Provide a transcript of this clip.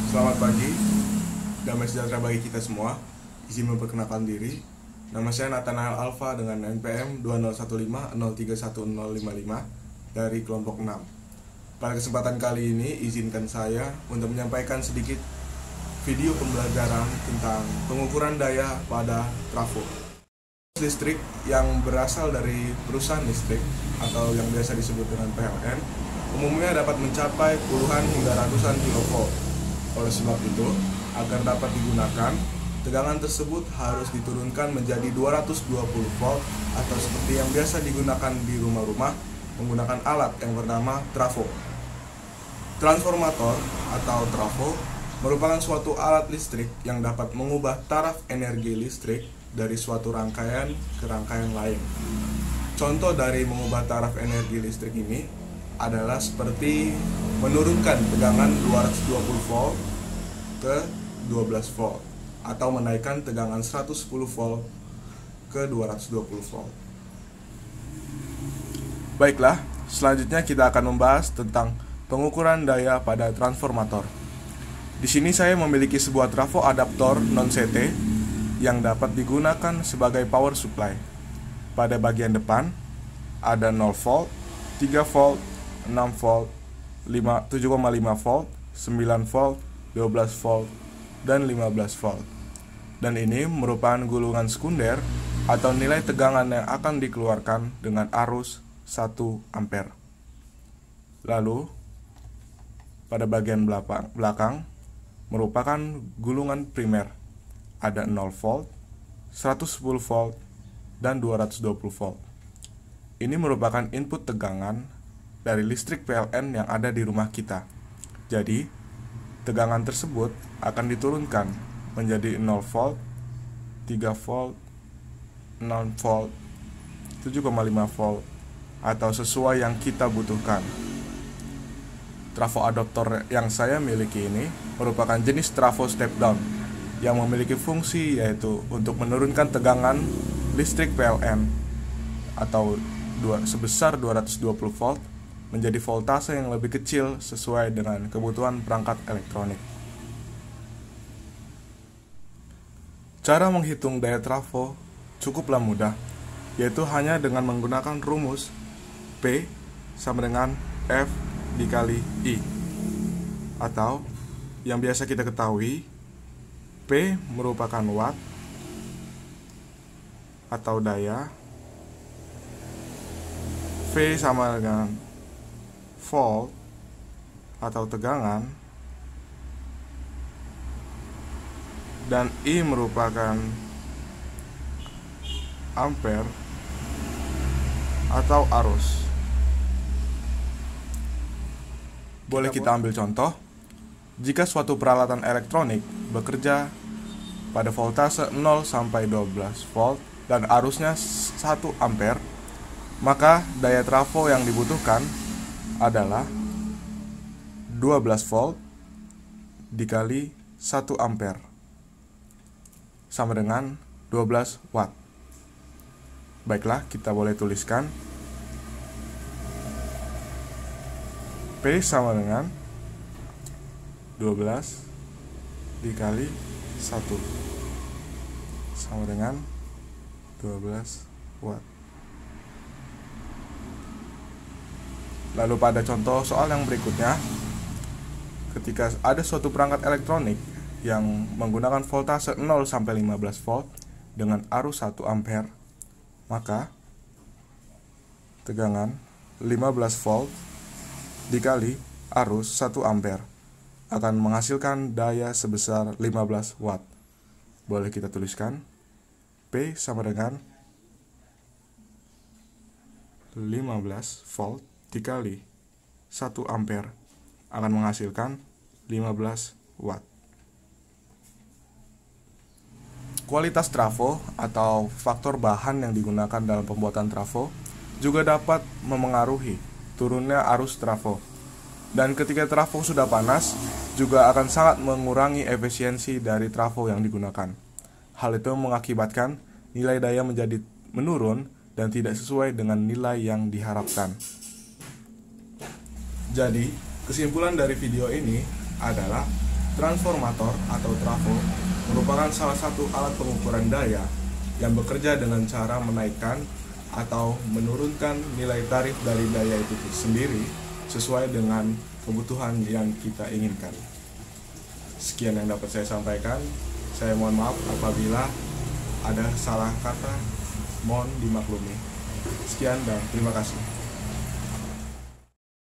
Selamat pagi, damai sejahtera bagi kita semua. Izin memperkenalkan diri. Nama saya Nathanael Alfa dengan NPM 2015031055 dari kelompok 6. Pada kesempatan kali ini, izinkan saya untuk menyampaikan sedikit video pembelajaran tentang pengukuran daya pada trafo. Listrik yang berasal dari perusahaan listrik atau yang biasa disebut dengan PLN umumnya dapat mencapai puluhan hingga ratusan kilovolt. Oleh sebab itu, agar dapat digunakan, tegangan tersebut harus diturunkan menjadi 220 volt atau seperti yang biasa digunakan di rumah-rumah menggunakan alat yang bernama trafo. Transformator atau trafo merupakan suatu alat listrik yang dapat mengubah taraf energi listrik dari suatu rangkaian ke rangkaian lain. Contoh dari mengubah taraf energi listrik ini adalah seperti menurunkan tegangan 220 volt ke 12 volt atau menaikkan tegangan 110 volt ke 220 volt. Baiklah, selanjutnya kita akan membahas tentang pengukuran daya pada transformator. Di sini saya memiliki sebuah trafo adaptor non-CT yang dapat digunakan sebagai power supply. Pada bagian depan ada 0 volt, 3 volt, 6 volt, 7,5 volt, 9 volt, 12 volt, dan 15 volt. Dan ini merupakan gulungan sekunder atau nilai tegangan yang akan dikeluarkan dengan arus 1 ampere. Lalu, pada bagian belakang merupakan gulungan primer. Ada 0 volt, 110 volt, dan 220 volt. Ini merupakan input tegangan dari listrik PLN yang ada di rumah kita. Jadi, tegangan tersebut akan diturunkan menjadi 0 volt, 3 volt, 6 volt, 7,5 volt, atau sesuai yang kita butuhkan. Trafo adaptor yang saya miliki ini merupakan jenis trafo step down yang memiliki fungsi yaitu untuk menurunkan tegangan listrik PLN atau sebesar 220 volt menjadi voltase yang lebih kecil sesuai dengan kebutuhan perangkat elektronik. Cara menghitung daya trafo cukuplah mudah, yaitu hanya dengan menggunakan rumus P sama dengan F dikali I, atau yang biasa kita ketahui P merupakan watt atau daya, V sama dengan volt atau tegangan, dan I merupakan ampere atau arus. Boleh kita ambil contoh. Jika suatu peralatan elektronik bekerja pada voltase 0 sampai 12 volt dan arusnya 1 ampere, maka daya trafo yang dibutuhkan adalah 12 volt dikali 1 ampere sama dengan 12 watt. Baiklah, kita boleh tuliskan P sama dengan 12 dikali 1 sama dengan 12 watt. Lalu pada contoh soal yang berikutnya, ketika ada suatu perangkat elektronik yang menggunakan voltase 0 sampai 15 volt dengan arus 1 ampere, maka tegangan 15 volt dikali arus 1 ampere akan menghasilkan daya sebesar 15 watt. Boleh kita tuliskan P sama dengan 15 volt dikali 1 ampere akan menghasilkan 15 watt. Kualitas trafo atau faktor bahan yang digunakan dalam pembuatan trafo juga dapat memengaruhi turunnya arus trafo. Dan ketika trafo sudah panas, juga akan sangat mengurangi efisiensi dari trafo yang digunakan. Hal itu mengakibatkan nilai daya menjadi menurun dan tidak sesuai dengan nilai yang diharapkan. Jadi, kesimpulan dari video ini adalah Transformator atau trafo merupakan salah satu alat pengukuran daya yang bekerja dengan cara menaikkan atau menurunkan nilai tarif dari daya itu sendiri sesuai dengan kebutuhan yang kita inginkan. Sekian yang dapat saya sampaikan. Saya mohon maaf apabila ada salah kata, mohon dimaklumi. Sekian dan terima kasih.